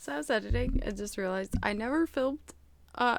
So I was editing and just realized I never filmed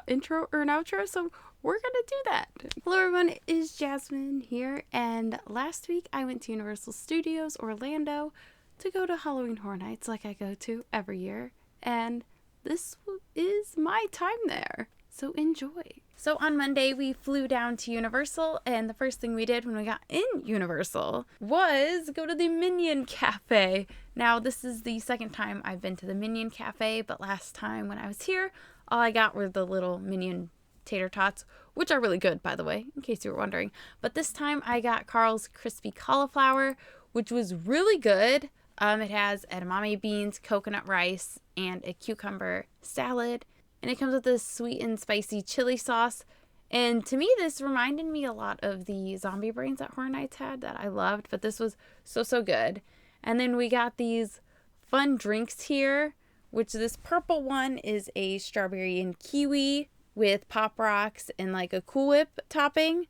intro or an outro, so we're gonna do that. Hello everyone, it is Jasmine here, and last week I went to Universal Studios Orlando to go to Halloween Horror Nights like I go to every year, and this is my time there, so enjoy. So on Monday we flew down to Universal, and the first thing we did when we got in Universal was go to the Minion Cafe. Now this is the second time I've been to the Minion Cafe, but last time when I was here, all I got were the little Minion tater tots, which are really good, by the way, in case you were wondering. But this time I got Carl's Crispy Cauliflower, which was really good. It has edamame beans, coconut rice, and a cucumber salad. And it comes with this sweet and spicy chili sauce. And to me, this reminded me a lot of the zombie brains that Horror Nights had that I loved. But this was so good. And then we got these fun drinks here, which this purple one is a strawberry and kiwi with Pop Rocks and like a Cool Whip topping.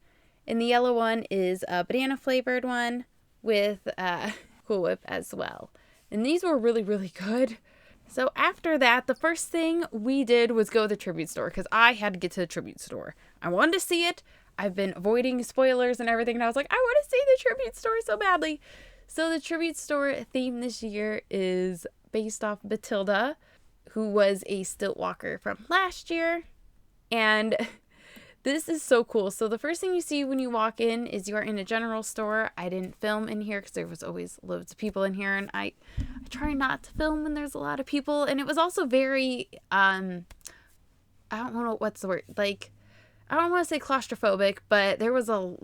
And the yellow one is a banana flavored one with Cool Whip as well. And these were really good. So after that, the first thing we did was go to the tribute store because I had to get to the tribute store. I wanted to see it. I've been avoiding spoilers and everything, and I was like, I want to see the tribute store so badly. So the tribute store theme this year is based off Batilda, who was a stilt walker from last year. And this is so cool. So the first thing you see when you walk in is you are in a general store. I didn't film in here because there was always loads of people in here, and I try not to film when there's a lot of people. And it was also very, I don't know what's the word, like, I don't want to say claustrophobic, but there was a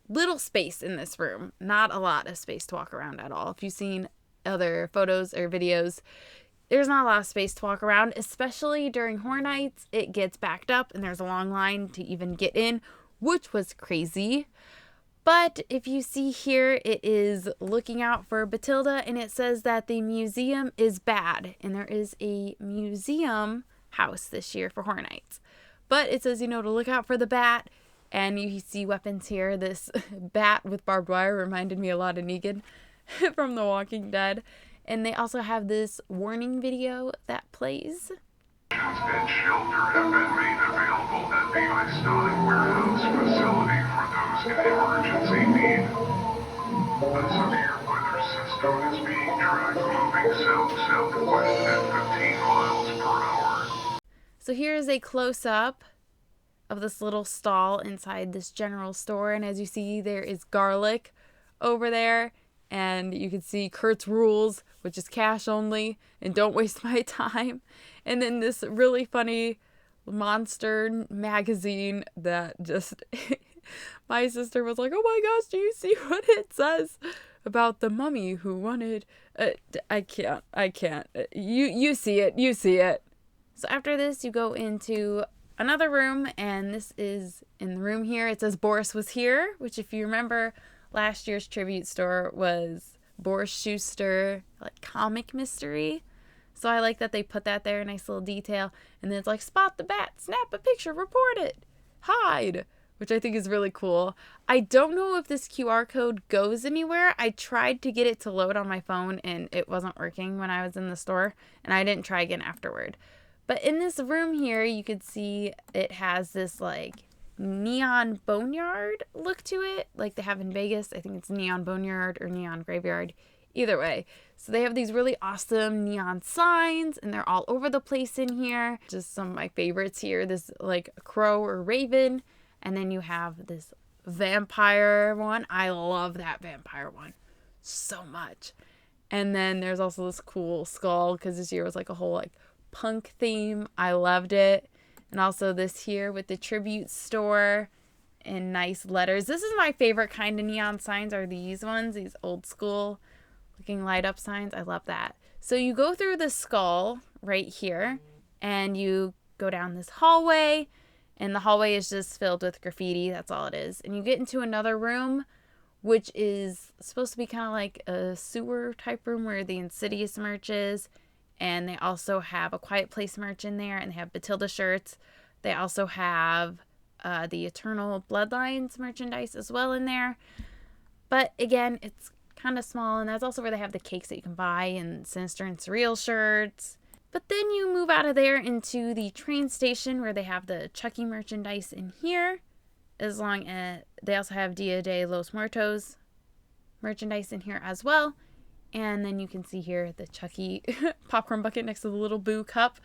little space in this room. Not a lot of space to walk around at all. If you've seen other photos or videos, there's not a lot of space to walk around, especially during Horror Nights. It gets backed up and there's a long line to even get in, which was crazy. But if you see here, it is looking out for Batilda, and it says that the museum is bad, and there is a museum house this year for Horror Nights. But it says, to look out for the bat, and you see weapons here. This bat with barbed wire reminded me a lot of Negan from The Walking Dead. And they also have this warning video that plays. And shelter have been made available at the Istonic warehouse facility for those in emergency need. A severe weather system is being tracked moving south-southwest at 15 miles per hour. So here is a close-up of this little stall inside this general store. And as you see, there is garlic over there. And you can see Kurt's Rules, which is cash only, and don't waste my time. And then this really funny monster magazine that just, my sister was like, oh my gosh, do you see what it says about the mummy who wanted, I can't. You see it. So after this, you go into another room, and this is in the room here. It says Boris was here, which if you remember, last year's tribute store was Boris Schuster, like comic mystery. So I like that they put that there, nice little detail. And then it's like, spot the bat, snap a picture, report it, hide, which I think is really cool. I don't know if this QR code goes anywhere. I tried to get it to load on my phone and it wasn't working when I was in the store, and I didn't try again afterward. But in this room here, you could see it has this like neon boneyard look to it, like they have in Vegas. I think it's neon boneyard or neon graveyard, either way. So they have these really awesome neon signs, and they're all over the place in here. Just some of my favorites here, this like crow or raven, and then you have this vampire one. I love that vampire one so much. And then there's also this cool skull, because this year was like a whole like punk theme. I loved it. And also this here with the tribute store and nice letters. This is my favorite kind of neon signs, are these ones, these old school looking light up signs. I love that. So you go through the skull right here, and you go down this hallway, and the hallway is just filled with graffiti. That's all it is. And you get into another room, which is supposed to be kind of like a sewer type room where the Insidious merch is. And they also have a Quiet Place merch in there, and they have Batilda shirts. They also have the Eternal Bloodlines merchandise as well in there. But again, it's kind of small, and that's also where they have the cakes that you can buy, and Sinister and Surreal shirts. But then you move out of there into the train station where they have the Chucky merchandise in here, as long as they also have Dia de los Muertos merchandise in here as well. And then you can see here the Chucky popcorn bucket next to the little Boo cup.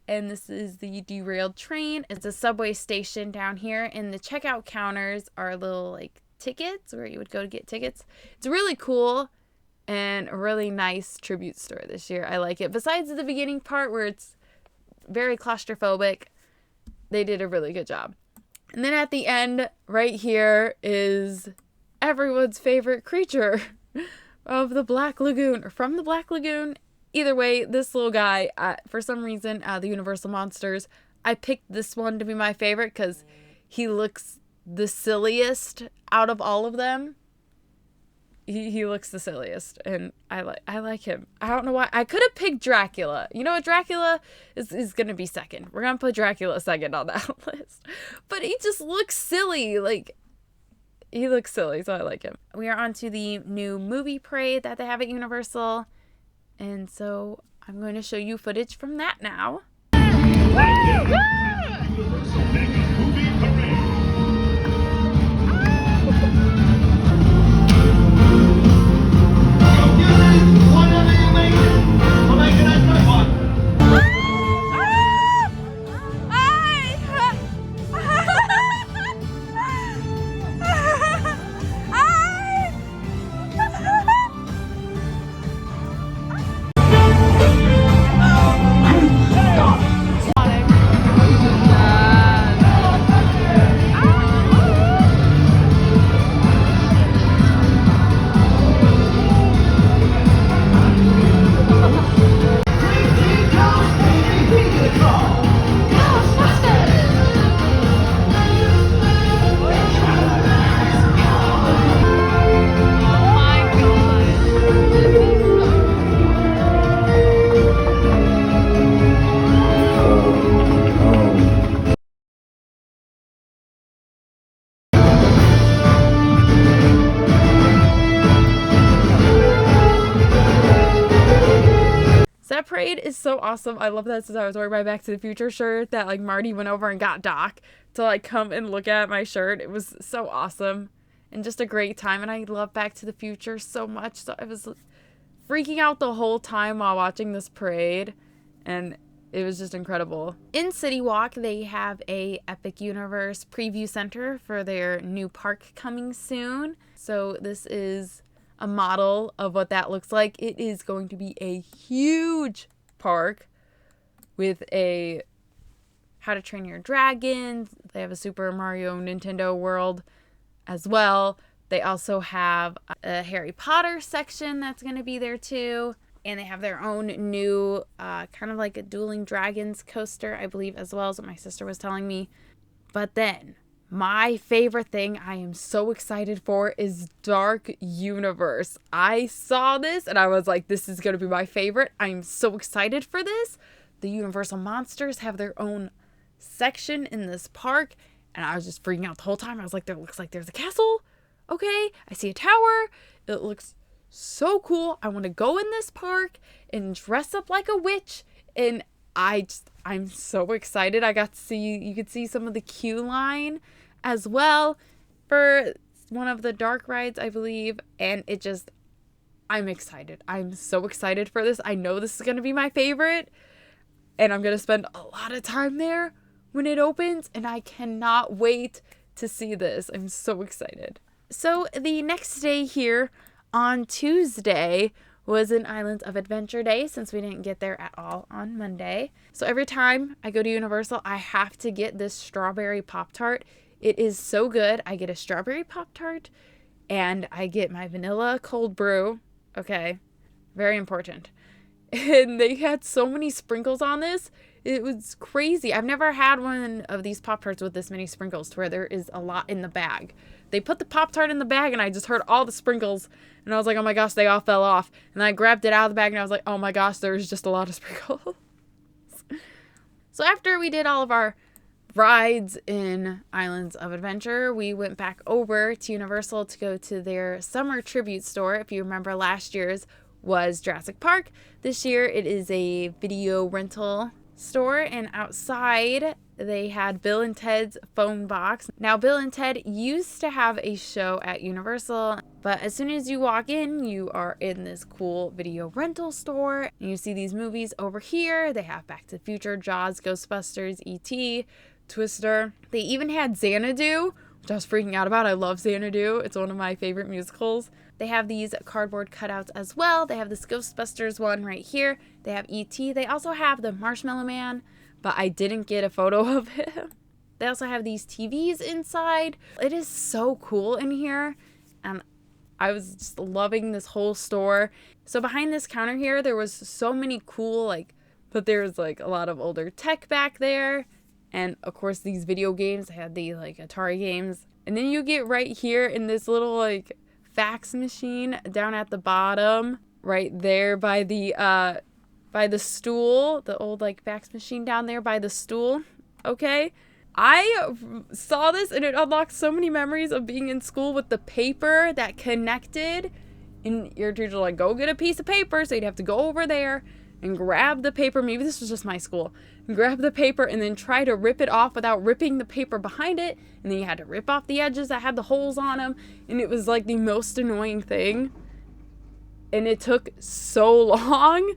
And this is the derailed train. It's a subway station down here, and the checkout counters are little like tickets where you would go to get tickets. It's really cool and a really nice tribute store this year. I like it. Besides the beginning part where it's very claustrophobic, they did a really good job. And then at the end, right here, is everyone's favorite creature of the Black Lagoon, or from the Black Lagoon. Either way, this little guy, for some reason, the Universal Monsters, I picked this one to be my favorite because he looks the silliest out of all of them. He looks the silliest, and I like him. I don't know why. I could have picked Dracula. You know what? Dracula is going to be second. We're going to put Dracula second on that list. But he just looks silly. Like, he looks silly, so I like him. We are on to the new movie parade that they have at Universal. And so I'm going to show you footage from that now. Universal Mega Movie Parade. Whatever you make it, we'll make it a good one. That parade is so awesome. I love that since I was wearing my Back to the Future shirt that like Marty went over and got Doc to like come and look at my shirt. It was so awesome and just a great time. And I love Back to the Future so much. So I was freaking out the whole time while watching this parade, and it was just incredible. In City Walk, they have a Epic Universe preview center for their new park coming soon. So this is a model of what that looks like. It is going to be a huge park with a How to Train Your Dragon. They have a Super Mario Nintendo World as well. They also have a Harry Potter section that's going to be there too. And they have their own new kind of like a Dueling Dragons coaster, I believe, as well, as what my sister was telling me. But then my favorite thing I am so excited for is Dark Universe. I saw this and I was like, this is going to be my favorite. I am so excited for this. The Universal Monsters have their own section in this park, and I was just freaking out the whole time. I was like, there looks like there's a castle. Okay, I see a tower. It looks so cool. I want to go in this park and dress up like a witch, and I'm so excited. I got to see, you could see some of the queue line as well for one of the dark rides, I believe. And I'm excited. I'm so excited for this. I know this is going to be my favorite, and I'm going to spend a lot of time there when it opens, and I cannot wait to see this. I'm so excited. So the next day here on Tuesday was an Islands of Adventure day, since we didn't get there at all on Monday. So every time I go to Universal, I have to get this strawberry Pop-Tart. It is so good. I get a strawberry Pop-Tart, and I get my vanilla cold brew. Okay, very important. And they had so many sprinkles on this. It was crazy. I've never had one of these Pop-Tarts with this many sprinkles, to where there is a lot in the bag. They put the Pop-Tart in the bag, and I just heard all the sprinkles, and I was like, oh my gosh, they all fell off. And I grabbed it out of the bag, and I was like, oh my gosh, there's just a lot of sprinkles. So after we did all of our rides in Islands of Adventure, we went back over to Universal to go to their summer tribute store. If you remember last year's, was Jurassic Park. This year it is a video rental store, and outside they had Bill and Ted's Phone Box. Now, Bill and Ted used to have a show at Universal, but as soon as you walk in, you are in this cool video rental store, and you see these movies over here. They have Back to the Future, Jaws, Ghostbusters, E.T., Twister. They even had Xanadu, which I was freaking out about. I love Xanadu. It's one of my favorite musicals. They have these cardboard cutouts as well. They have this Ghostbusters one right here. They have E.T. They also have the Marshmallow Man, but I didn't get a photo of him. They also have these TVs inside. It is so cool in here, and I was just loving this whole store. So behind this counter here, there was so many cool, but there's a lot of older tech back there. And of course, these video games. I had the Atari games. And then you get right here in this little fax machine down at the bottom, right there by the stool, the old fax machine down there by the stool. Okay, I saw this and it unlocked so many memories of being in school with the paper that connected, and your teacher was go get a piece of paper, so you'd have to go over there and grab the paper. Maybe this was just my school. And grab the paper and then try to rip it off without ripping the paper behind it. And then you had to rip off the edges that had the holes on them. And it was the most annoying thing. And it took so long.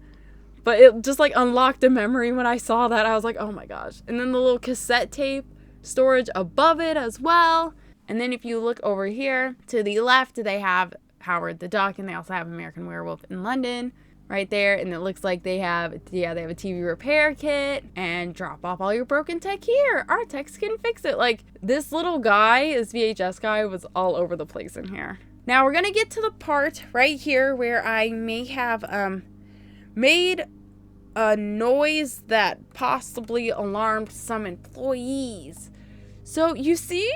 But it just unlocked a memory when I saw that. I was like, oh my gosh. And then the little cassette tape storage above it as well. And then if you look over here to the left, they have Howard the Duck. And they also have American Werewolf in London. Right there, and it looks like they have a TV repair kit, and drop off all your broken tech here. Our techs can fix it. This little guy, this VHS guy, was all over the place in here. Now we're gonna get to the part right here where I may have made a noise that possibly alarmed some employees. So you see,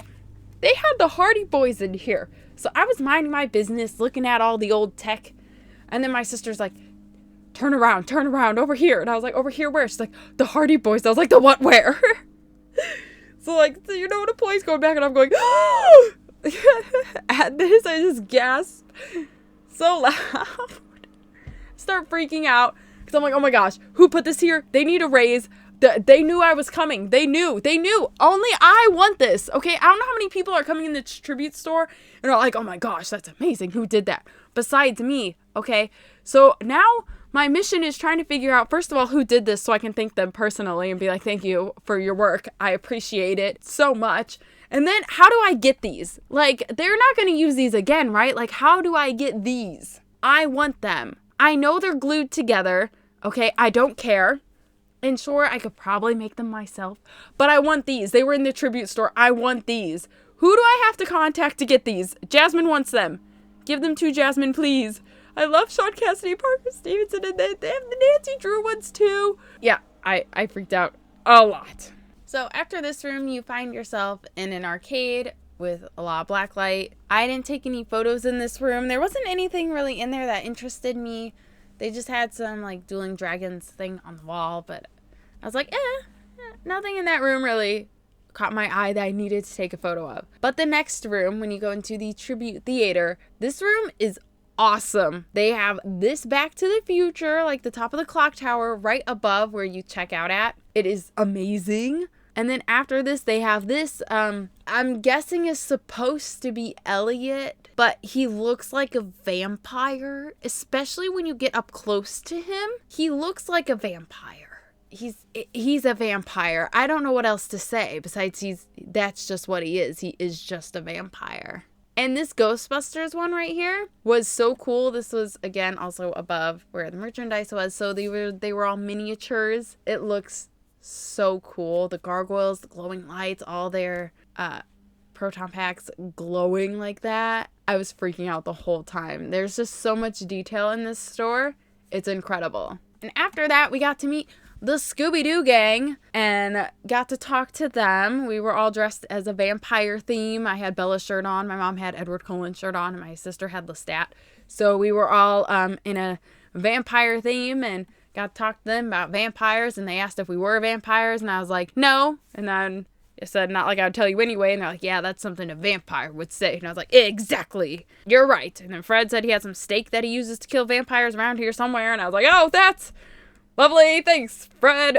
they had the Hardy Boys in here. So I was minding my business, looking at all the old tech, and then my sister's like, turn around, over here. And I was like, over here where? She's like, the Hardy Boys. I was like, the what, where? So you know, when employees going back and I'm going, oh! At this, I just gasped so loud. Start freaking out. Because I'm like, oh my gosh, who put this here? They need a raise. They knew I was coming. They knew. Only I want this. Okay, I don't know how many people are coming in the tribute store and are like, oh my gosh, that's amazing. Who did that? Besides me. Okay, so now my mission is trying to figure out, first of all, who did this so I can thank them personally and be like, thank you for your work. I appreciate it so much. And then how do I get these? They're not going to use these again, right? How do I get these? I want them. I know they're glued together. Okay, I don't care. And sure, I could probably make them myself, but I want these. They were in the tribute store. I want these. Who do I have to contact to get these? Jasmine wants them. Give them to Jasmine, please. I love Sean Cassidy, Parker Stevenson, and they have the Nancy Drew ones too. Yeah, I freaked out a lot. So after this room, you find yourself in an arcade with a lot of black light. I didn't take any photos in this room. There wasn't anything really in there that interested me. They just had some Dueling Dragons thing on the wall, but I was like, nothing in that room really caught my eye that I needed to take a photo of. But the next room, when you go into the tribute theater, this room is awesome. They have this Back to the Future, the top of the clock tower right above where you check out at. It is amazing. And then after this, they have this, I'm guessing is supposed to be Elliot, but he looks like a vampire, especially when you get up close to him. He looks like a vampire. He's a vampire. I don't know what else to say besides that's just what he is. He is just a vampire. And this Ghostbusters one right here was so cool. This was, again, also above where the merchandise was. So they were all miniatures. It looks so cool. The gargoyles, the glowing lights, all their proton packs glowing like that. I was freaking out the whole time. There's just so much detail in this store. It's incredible. And after that, we got to meet the Scooby-Doo gang and got to talk to them. We were all dressed as a vampire theme. I had Bella's shirt on. My mom had Edward Cullen's shirt on, and my sister had Lestat. So we were all in a vampire theme and got to talk to them about vampires, and they asked if we were vampires, and I was like, no. And then I said, not like I would tell you anyway. And they're like, yeah, that's something a vampire would say. And I was like, exactly. You're right. And then Fred said he had some steak that he uses to kill vampires around here somewhere. And I was like, oh, that's lovely. Thanks, Fred.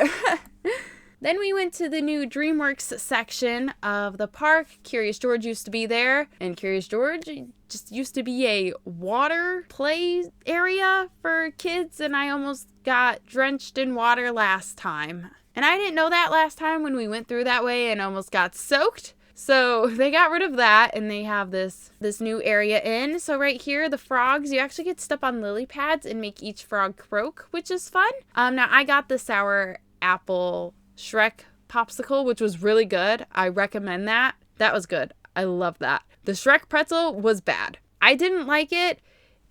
Then we went to the new DreamWorks section of the park. Curious George used to be there. And Curious George just used to be a water play area for kids. And I almost got drenched in water last time. And I didn't know that last time when we went through that way and almost got soaked. So they got rid of that and they have this new area in. So right here, the frogs, you actually get to step on lily pads and make each frog croak, which is fun. Now I got the sour apple Shrek popsicle, which was really good. I recommend that. That was good. I love that. The Shrek pretzel was bad. I didn't like it.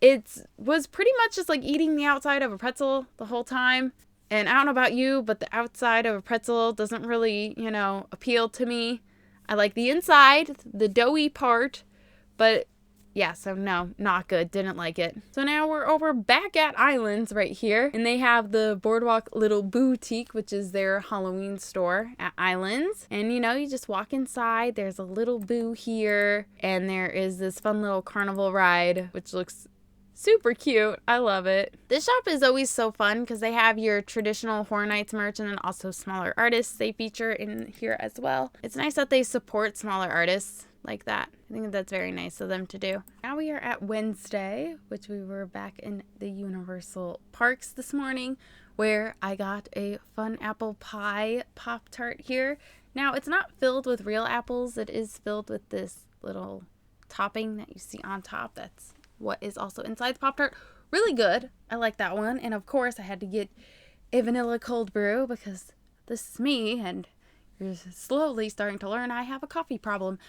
It was pretty much just like eating the outside of a pretzel the whole time. And I don't know about you, but the outside of a pretzel doesn't really, appeal to me. I like the inside, the doughy part, but yeah, so no, not good. Didn't like it. So now we're over back at Islands right here. And they have the Boardwalk Little Boutique, which is their Halloween store at Islands. And you just walk inside. There's a little boo here. And there is this fun little carnival ride, which looks super cute. I love it. This shop is always so fun because they have your traditional Horror Nights merch and then also smaller artists they feature in here as well. It's nice that they support smaller artists like that. I think that's very nice of them to do. Now we are at Wednesday, which we were back in the Universal Parks this morning, where I got a fun apple pie Pop-Tart here. Now it's not filled with real apples. It is filled with this little topping that you see on top. That's what is also inside the Pop-Tart. Really good. I like that one. And of course I had to get a vanilla cold brew because this is me and you're slowly starting to learn I have a coffee problem.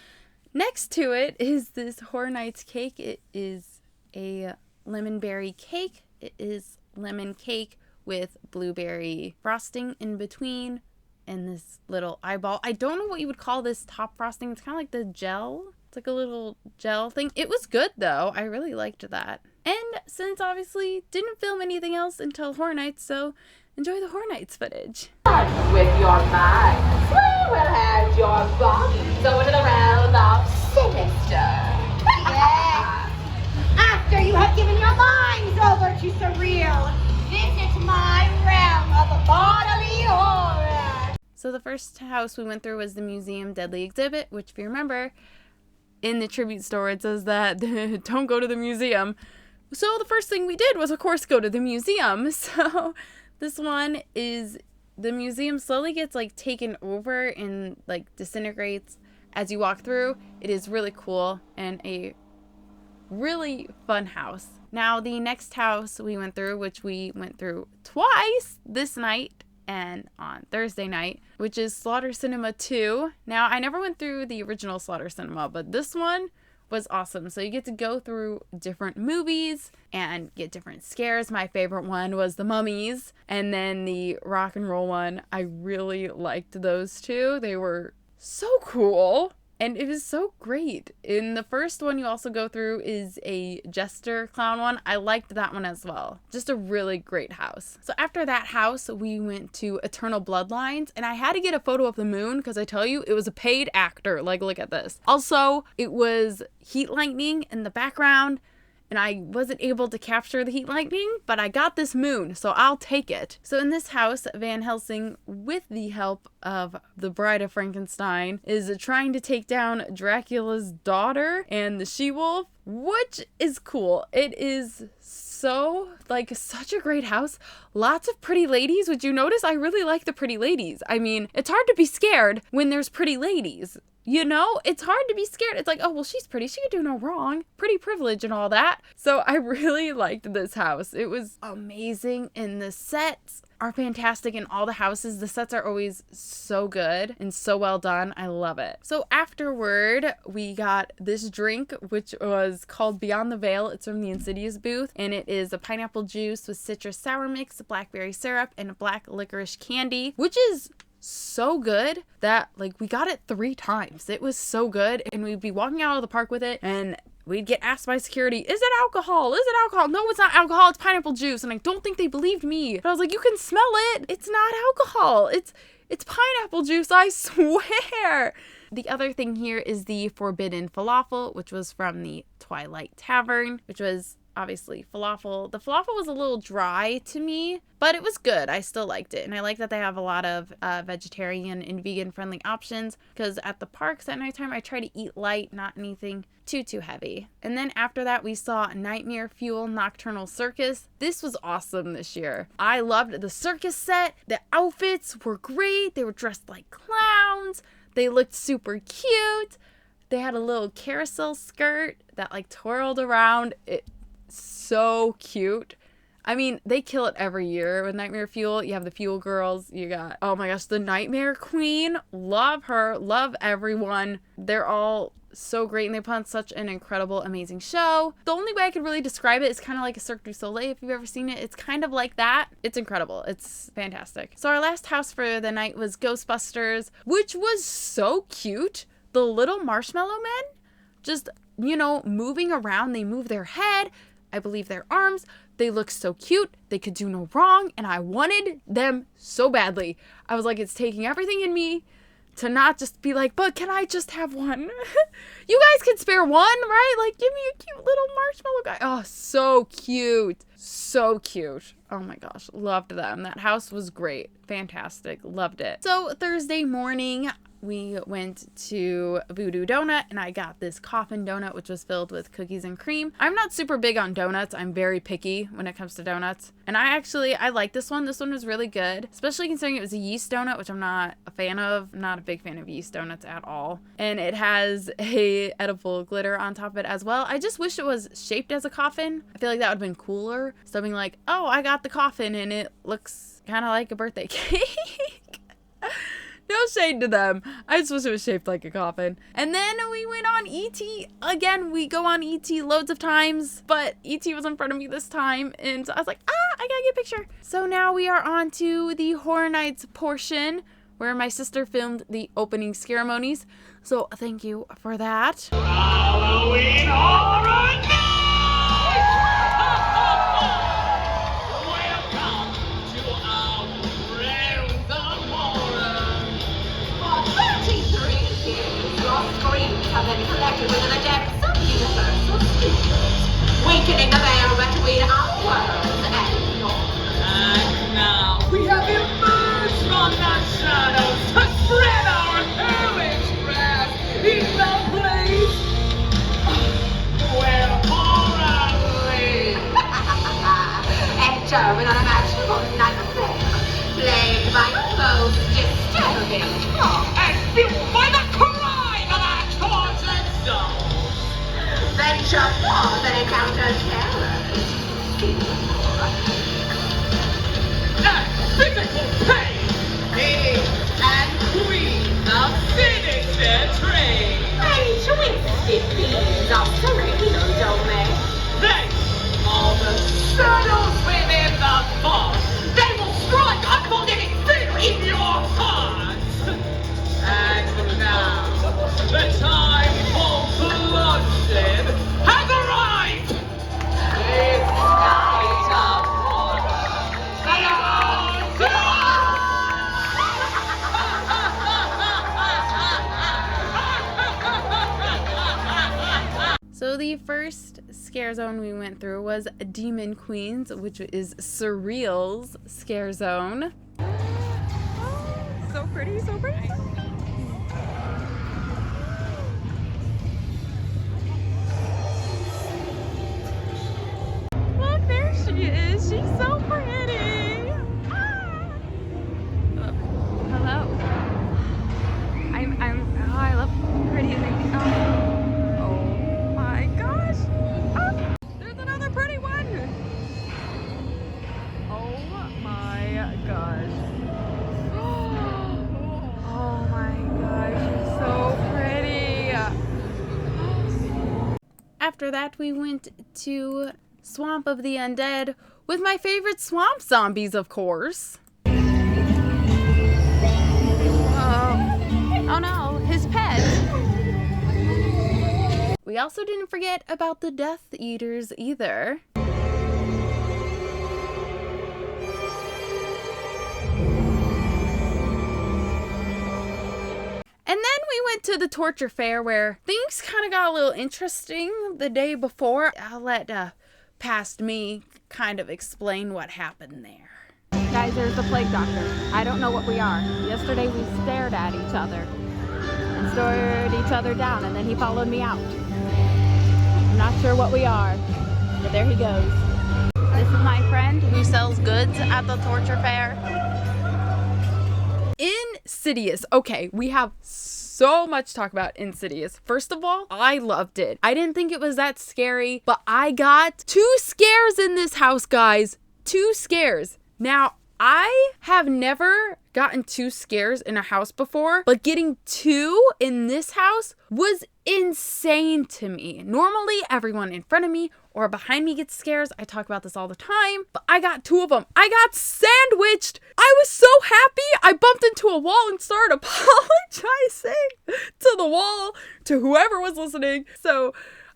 Next to it is this Horror Nights cake. It is a lemon berry cake. It is lemon cake with blueberry frosting in between and this little eyeball. I don't know what you would call this top frosting. It's kind of like the gel. It's like a little gel thing. It was good though. I really liked that. And since obviously didn't film anything else until Horror Nights, so enjoy the Horror Nights footage. With your mind, we will have your bodies over to the realm of sinister. Yes. After you have given your minds over to surreal, visit my realm of bodily horror. So the first house we went through was the Museum Deadly Exhibit, which if you remember, in the tribute store it says that don't go to the museum. So the first thing we did was of course go to the museum. So this one is, the museum slowly gets like taken over and like disintegrates as you walk through. It is really cool and a really fun house. Now the next house we went through, which we went through twice this night and on Thursday night, which is Slaughter Cinema 2. Now I never went through the original Slaughter Cinema, but this one was awesome. So you get to go through different movies and get different scares. My favorite one was the mummies, and then the rock and roll one. I really liked those two. They were so cool and it was so great. In the first one you also go through is a jester clown one. I liked that one as well. Just a really great house. So after that house we went to Eternal Bloodlines, and I had to get a photo of the moon because I tell you it was a paid actor. Like, look at this. Also it was heat lightning in the background and I wasn't able to capture the heat lightning, but I got this moon, so I'll take it. So in this house, Van Helsing, with the help of the Bride of Frankenstein, is trying to take down Dracula's daughter and the she-wolf, which is cool. It is so, like, such a great house. Lots of pretty ladies. Would you notice? I really like the pretty ladies. I mean, it's hard to be scared when there's pretty ladies. You know, it's hard to be scared. It's like, oh, well, she's pretty. She could do no wrong. Pretty privilege and all that. So I really liked this house. It was amazing. And the sets are fantastic in all the houses. The sets are always so good and so well done. I love it. So afterward, we got this drink, which was called Beyond the Veil. It's from the Insidious booth. And it is a pineapple juice with citrus sour mix, blackberry syrup, and black licorice candy, which is so good that like we got it 3 times. It was so good, and we'd be walking out of the park with it and we'd get asked by security, is it alcohol? Is it alcohol? No, it's not alcohol. It's pineapple juice. And I don't think they believed me. But I was like, you can smell it. It's not alcohol. It's pineapple juice, I swear. The other thing here is the forbidden falafel, which was from the Twilight Tavern, which was obviously falafel. The falafel was a little dry to me, but it was good. I still liked it. And I like that they have a lot of vegetarian and vegan friendly options, because at the parks at nighttime, I try to eat light, not anything too heavy. And then after that, we saw Nightmare Fuel Nocturnal Circus. This was awesome this year. I loved the circus set. The outfits were great. They were dressed like clowns. They looked super cute. They had a little carousel skirt that like twirled around. So cute. I mean, they kill it every year with Nightmare Fuel. You have the Fuel Girls. You got, oh my gosh, the Nightmare Queen. Love her. Love everyone. They're all so great, and they put on such an incredible, amazing show. The only way I could really describe it is kind of like a Cirque du Soleil, if you've ever seen it. It's kind of like that. It's incredible. It's fantastic. So our last house for the night was Ghostbusters, which was so cute. The little marshmallow men just, you know, moving around. They move their head, I believe their arms. They look so cute. They could do no wrong, and I wanted them so badly. I was like, it's taking everything in me to not just be like, but can I just have one? You guys can spare one, right? Like, give me a cute little marshmallow guy. Oh, so cute. So cute. Oh my gosh. Loved them. That house was great. Fantastic. Loved it. So Thursday morning, we went to Voodoo Donut, and I got this coffin donut, which was filled with cookies and cream. I'm not super big on donuts. I'm very picky when it comes to donuts. And I like this one. This one was really good, especially considering it was a yeast donut, which I'm not a fan of. I'm not a big fan of yeast donuts at all. And it has a edible glitter on top of it as well. I just wish it was shaped as a coffin. I feel like that would have been cooler. So being like, oh, I got the coffin and it looks kind of like a birthday cake. No shade to them. I just wish it was shaped like a coffin. And then we went on E.T. Again, we go on E.T. loads of times, but E.T. was in front of me this time. And so I was like, I gotta get a picture. So now we are on to the Horror Nights portion, where my sister filmed the opening ceremonies. So thank you for that. Halloween Horror Nights! Welcome to our realms of horror. For 33 years, your screams have been collected within the depths of universal studios, weakening the veil between our worlds and yours. And now we have emerged from the shadows to spread our hellish wrath in the place where horror lives. Enter with unimaginable nightmare, plagued by your most disturbing thoughts. And fueled by the crime of our tortured souls. Venture forth and encounter terrors. And physical pain. King And queen of sinister trade. and twisted beings of sereno domain. They are the shadows within the fog. They will strike unforgiving fear in your hearts. And now, the time for bloodshed has arrived. It's night of So the first scare zone we went through was Demon Queens, which is Surreal's scare zone. So pretty, so pretty. Look, there she is. She's so pretty. Ah. Hello. I love pretty things. Oh my gosh. Ah, there's another pretty one. Oh my gosh. Oh my gosh, she's so pretty. After that, we went to Swamp of the Undead with my favorite swamp zombies, of course. Oh no, his pet. we also didn't forget about the Death Eaters either. And then we went to the torture fair where things kind of got a little interesting the day before. I'll let past me kind of explain what happened there. Guys, there's the plague doctor. I don't know what we are. Yesterday we stared at each other and stared each other down, and then he followed me out. I'm not sure what we are, but there he goes. This is my friend Who sells goods at the torture fair? Insidious. Okay, we have so much to talk about Insidious. First of all, I loved it. I didn't think it was that scary, but I got 2 scares in this house, guys. 2 scares. Now, I have never gotten 2 scares in a house before, but getting 2 in this house was insane to me. Normally, everyone in front of me or behind me gets scares. I talk about this all the time, but I got 2 of them. I got sandwiched. I was so happy. I bumped into a wall and started apologizing to the wall, to whoever was listening. So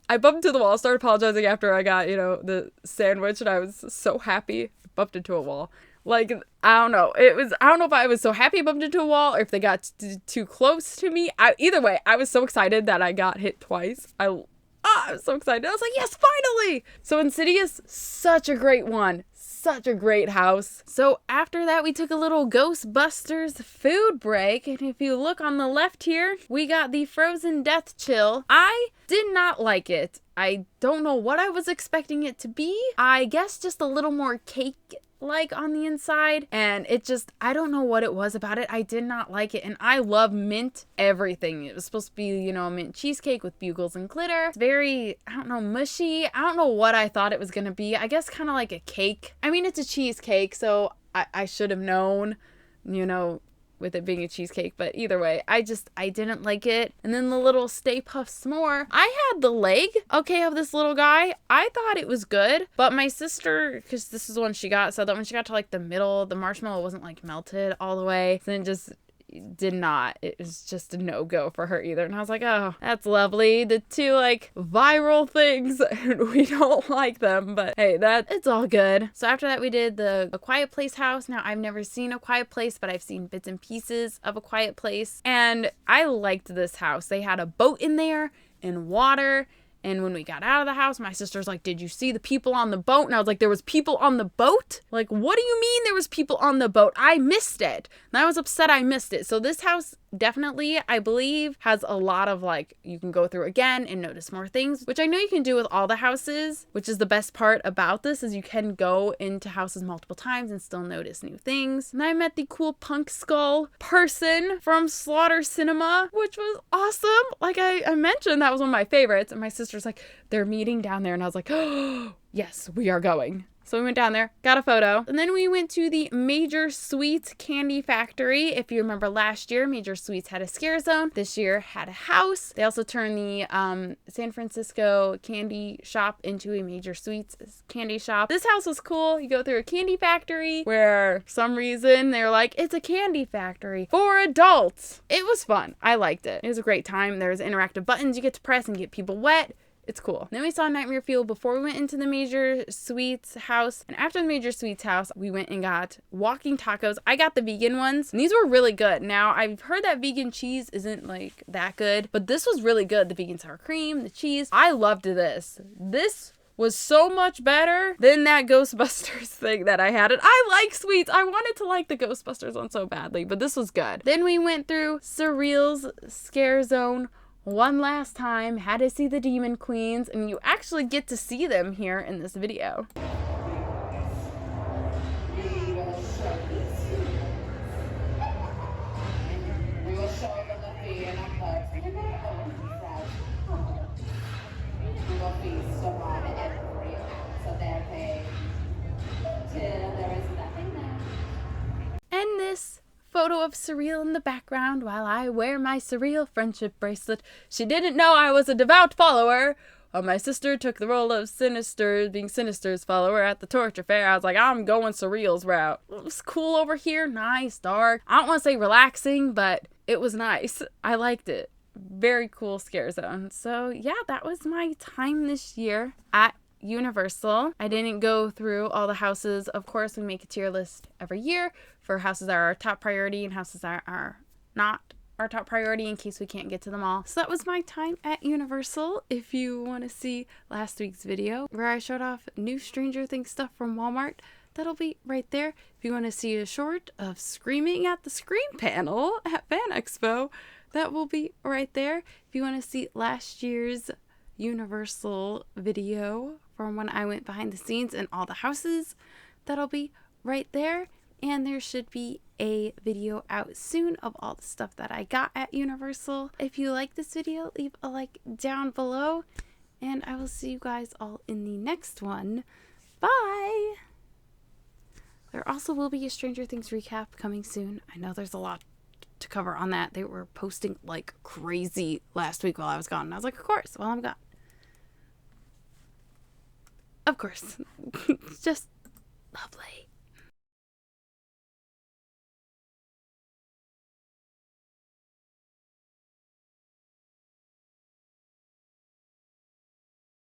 I bumped into the wall, started apologizing after I got, the sandwich, and I was so happy. Bumped into a wall. Like, I don't know. I don't know if I was so happy I bumped into a wall or if they got too close to me. Either way, I was so excited that I got hit twice. I was so excited. I was like, yes, finally! So Insidious, such a great one. Such a great house. So after that, we took a little Ghostbusters food break. And if you look on the left here, we got the frozen death chill. I did not like it. I don't know what I was expecting it to be. I guess just a little more cake like on the inside, and I don't know what it was about it. I did not like it, and I love mint everything. It was supposed to be, a mint cheesecake with bugles and glitter. It's very, I don't know, mushy. I don't know what I thought it was gonna be. I guess kind of like a cake. I mean, it's a cheesecake, so I should have known, with it being a cheesecake, but either way, I didn't like it. And then the little Stay Puft S'more. I had the leg, of this little guy. I thought it was good, but my sister, because this is the one she got, so that when she got to like the middle, the marshmallow wasn't like melted all the way. So then just did not. It was just a no-go for her either. And I was like, oh, that's lovely. The 2 viral things, and we don't like them, but hey, it's all good. So after that, we did A Quiet Place house. Now, I've never seen A Quiet Place, but I've seen bits and pieces of A Quiet Place, and I liked this house. They had a boat in there and water. And when we got out of the house, my sister's like, did you see the people on the boat? And I was like, there was people on the boat? Like, what do you mean there was people on the boat? I missed it. And I was upset I missed it. So this house definitely, I believe, has a lot of you can go through again and notice more things, which I know you can do with all the houses, which is the best part about this, is you can go into houses multiple times and still notice new things. And I met the cool punk skull person from Slaughter Cinema, which was awesome. Like I mentioned, that was one of my favorites, and my sister's like, they're meeting down there, and I was like, oh, yes, we are going. So we went down there, got a photo, and then we went to the Major Sweets Candy Factory. If you remember last year, Major Sweets had a scare zone. This year had a house. They also turned the San Francisco candy shop into a Major Sweets candy shop. This house was cool. You go through a candy factory where for some reason they're like, it's a candy factory for adults. It was fun. I liked it. It was a great time. There's interactive buttons you get to press and get people wet. It's cool. Then we saw Nightmare Fuel before we went into the Major Sweets house. And after the Major Sweets house, we went and got walking tacos. I got the vegan ones, and these were really good. Now, I've heard that vegan cheese isn't that good, but this was really good. The vegan sour cream, the cheese. I loved this. This was so much better than that Ghostbusters thing that I had. And I like sweets. I wanted to like the Ghostbusters one so badly, but this was good. Then we went through Surreal's Scare Zone one last time, had to see the Demon Queens, and you actually get to see them here in this video. And this photo of Surreal in the background while I wear my Surreal friendship bracelet. She didn't know I was a devout follower. While my sister took the role of Sinister, being Sinister's follower at the torture fair. I was like, I'm going Surreal's route. It was cool over here, nice, dark. I don't want to say relaxing, but it was nice. I liked it. very cool scare zone. So yeah, that was my time this year at Universal. I didn't go through all the houses. Of course, we make a tier list every year for houses that are our top priority and houses that are not our top priority in case we can't get to them all. So that was my time at Universal. If you want to see last week's video where I showed off new Stranger Things stuff from Walmart, that'll be right there. If you want to see a short of screaming at the Scream panel at Fan Expo, that will be right there. If you want to see last year's Universal video from when I went behind the scenes in all the houses, that'll be right there. And there should be a video out soon of all the stuff that I got at Universal. If you like this video, leave a like down below. And I will see you guys all in the next one. Bye! There also will be a Stranger Things recap coming soon. I know there's a lot to cover on that. They were posting like crazy last week while I was gone. And I was like, of course, while I'm gone. Of course. It's just lovely.